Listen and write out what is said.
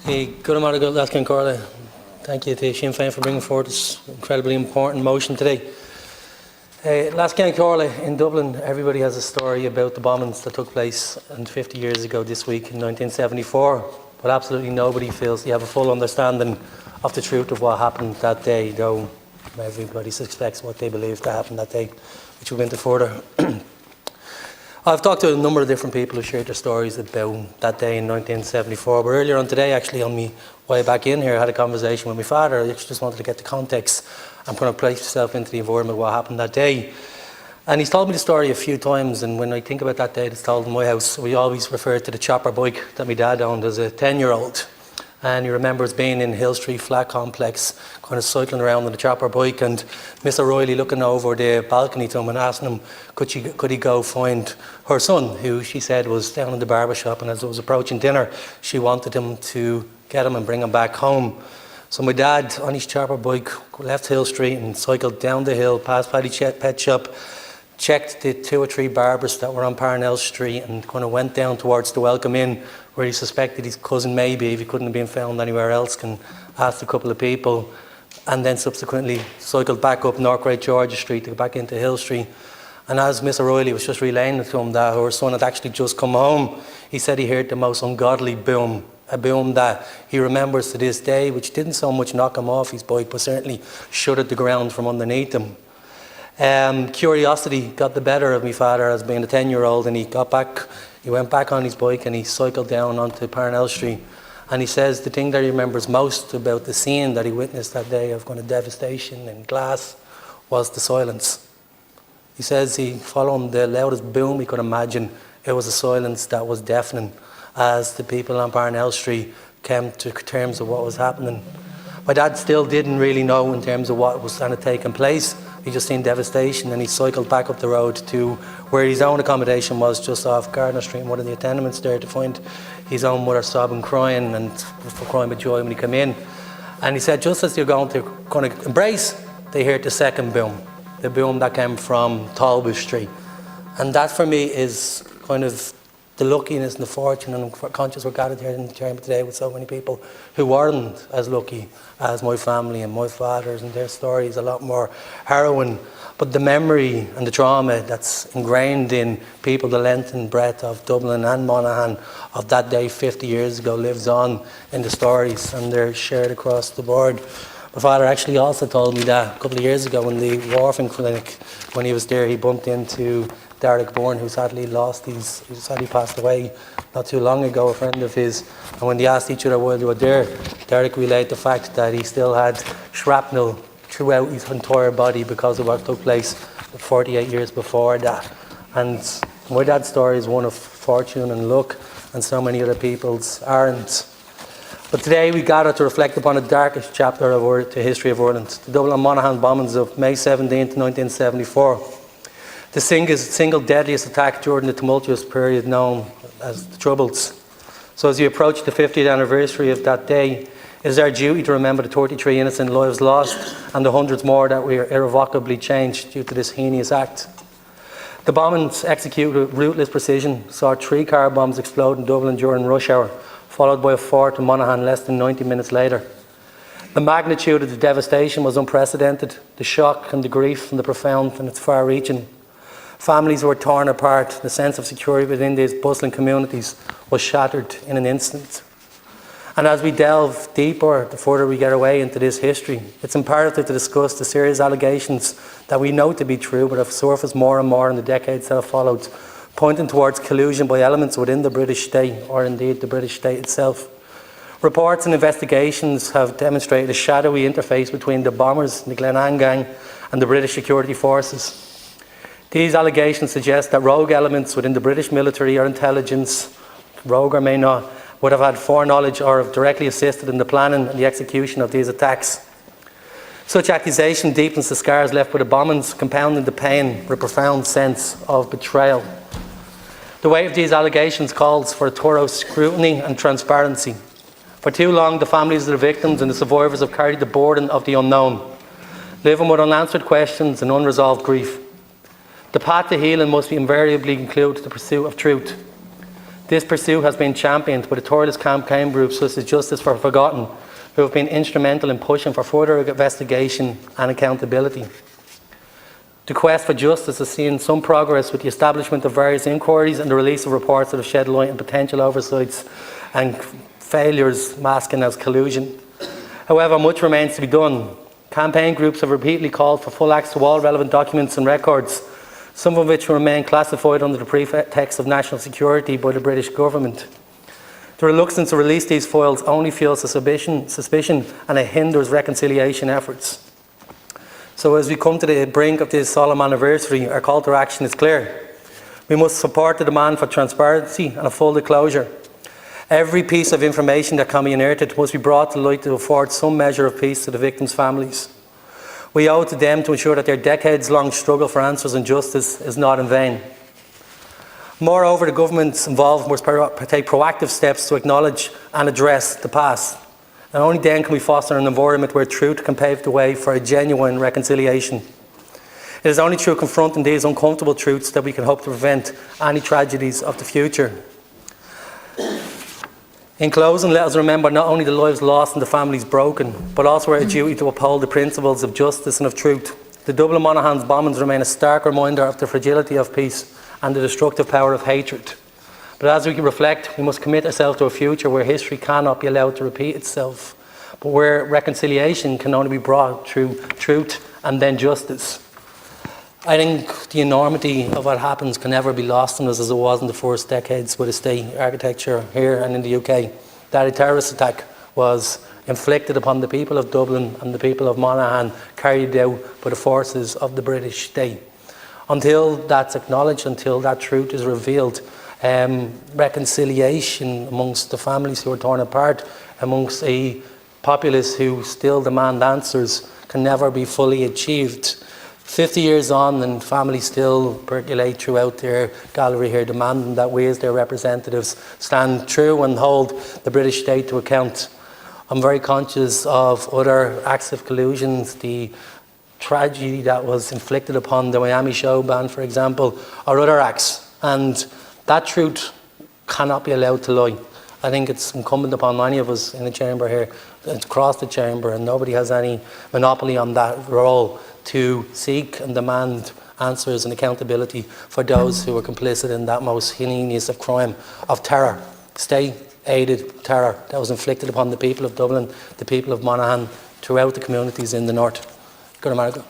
Hey, good amount of good last Corla. Thank you to Sinn Féin for bringing forward this incredibly important motion today. Last Corla in Dublin, everybody has a story about the bombings that took place 50 years ago this week in 1974, but absolutely nobody feels you have a full understanding of the truth of what happened that day, though everybody suspects what they believe to happen that day, which we'll go into further. I've talked to a number of different people who shared their stories about that day in 1974, but earlier on today, actually on my way back in here, I had a conversation with my father. I just wanted to get the context. I'm going to place myself into the environment of what happened that day. And he's told me the story a few times, and when I think about that day that's told in my house, we always refer to the chopper bike that my dad owned as a 10-year-old. And he remembers being in Hill Street Flat Complex, kind of cycling around on the chopper bike, and Miss O'Reilly looking over the balcony to him and asking him could he go find her son, who she said was down in the barber shop, and as it was approaching dinner, she wanted him to get him and bring him back home. So my dad, on his chopper bike, left Hill Street and cycled down the hill, past Paddy Pet Shop, checked the 2 or 3 barbers that were on Parnell Street, and kind of went down towards the Welcome Inn, where he suspected his cousin maybe, if he couldn't have been found anywhere else, and asked a couple of people, and then subsequently cycled back up North Great Georgia Street to go back into Hill Street. And as Miss O'Reilly was just relaying to him that her son had actually just come home, he said he heard the most ungodly boom, a boom that he remembers to this day, which didn't so much knock him off his bike, but certainly shuddered the ground from underneath him. Curiosity got the better of my father as being a 10-year-old, and he went back on his bike and he cycled down onto Parnell Street. And he says the thing that he remembers most about the scene that he witnessed that day of kind of devastation and glass was the silence. He says following the loudest boom he could imagine, it was a silence that was deafening as the people on Parnell Street came to terms of what was happening. My dad still didn't really know in terms of what was kind of taking place. He just seen devastation, and he cycled back up the road to where his own accommodation was, just off Gardner Street, in one of the tenements there, to find his own mother sobbing, crying, and for crying with joy when he came in. And he said just as they're going to kind of embrace, they heard the second boom, the boom that came from Talbot Street. And that for me is kind of the luckiness and the fortune, and I'm conscious we're gathered here in the chamber today with so many people who weren't as lucky as my family and my fathers, and their stories a lot more harrowing. But the memory and the trauma that's ingrained in people the length and breadth of Dublin and Monaghan of that day 50 years ago lives on in the stories, and they're shared across the board. My father actually also told me that a couple of years ago in the Wharfing Clinic, when he was there, he bumped into Derek Bourne, who sadly passed away not too long ago, a friend of his. And when they asked each other while they were there, Derek relayed the fact that he still had shrapnel throughout his entire body because of what took place 48 years before that. And my dad's story is one of fortune and luck, and so many other people's aren't. But today we gather to reflect upon the darkest chapter of the history of Ireland, the Dublin and Monaghan bombings of May 17th, 1974. The single deadliest attack during the tumultuous period known as the Troubles. So as we approach the 50th anniversary of that day, it is our duty to remember the 33 innocent lives lost and the hundreds more that were irrevocably changed due to this heinous act. The bombings, executed with ruthless precision, saw 3 car bombs explode in Dublin during rush hour, followed by a 4th in Monaghan less than 90 minutes later. The magnitude of the devastation was unprecedented, the shock and the grief and the profound and its far-reaching. Families were torn apart. The sense of security within these bustling communities was shattered in an instant. And as we delve deeper, the further we get away into this history, it's imperative to discuss the serious allegations that we know to be true, but have surfaced more and more in the decades that have followed, pointing towards collusion by elements within the British state, or indeed the British state itself. Reports and investigations have demonstrated a shadowy interface between the bombers, the Glenanne gang, and the British security forces. These allegations suggest that rogue elements within the British military or intelligence, rogue or may not, would have had foreknowledge or have directly assisted in the planning and the execution of these attacks. Such accusation deepens the scars left by the bombings, compounding the pain with a profound sense of betrayal. The weight of these allegations calls for a thorough scrutiny and transparency. For too long, the families of the victims and the survivors have carried the burden of the unknown, living with unanswered questions and unresolved grief. The path to healing must invariably include the pursuit of truth. This pursuit has been championed by the tireless campaign groups such as Justice for Forgotten, who have been instrumental in pushing for further investigation and accountability. The quest for justice has seen some progress with the establishment of various inquiries and the release of reports that have shed light on potential oversights and failures masking as collusion. However, much remains to be done. Campaign groups have repeatedly called for full access to all relevant documents and records, some of which remain classified under the pretext of national security by the British government. The reluctance to release these files only fuels the suspicion and it hinders reconciliation efforts. So as we come to the brink of this solemn anniversary, our call to action is clear. We must support the demand for transparency and a full disclosure. Every piece of information that can be unearthed must be brought to light to afford some measure of peace to the victims' families. We owe it to them to ensure that their decades-long struggle for answers and justice is not in vain. Moreover, the governments involved must take proactive steps to acknowledge and address the past. And only then can we foster an environment where truth can pave the way for a genuine reconciliation. It is only through confronting these uncomfortable truths that we can hope to prevent any tragedies of the future. In closing, let us remember not only the lives lost and the families broken, but also our duty to uphold the principles of justice and of truth. The Dublin Monaghan's bombings remain a stark reminder of the fragility of peace and the destructive power of hatred. But as we reflect, we must commit ourselves to a future where history cannot be allowed to repeat itself, but where reconciliation can only be brought through truth and then justice. I think the enormity of what happens can never be lost on us as it was in the first decades with the state architecture here and in the UK. That a terrorist attack was inflicted upon the people of Dublin and the people of Monaghan, carried out by the forces of the British state. Until that's acknowledged, until that truth is revealed, reconciliation amongst the families who are torn apart, amongst a populace who still demand answers, can never be fully achieved. 50 years on and families still percolate throughout their gallery here, demanding that we as their representatives stand true and hold the British state to account. I'm very conscious of other acts of collusion, the tragedy that was inflicted upon the Miami show band, for example, or other acts, and that truth cannot be allowed to lie. I think it's incumbent upon many of us in the chamber here, across the chamber, and nobody has any monopoly on that role, to seek and demand answers and accountability for those who were complicit in that most heinous of crime, of terror, state-aided terror that was inflicted upon the people of Dublin, the people of Monaghan, throughout the communities in the north. Good America.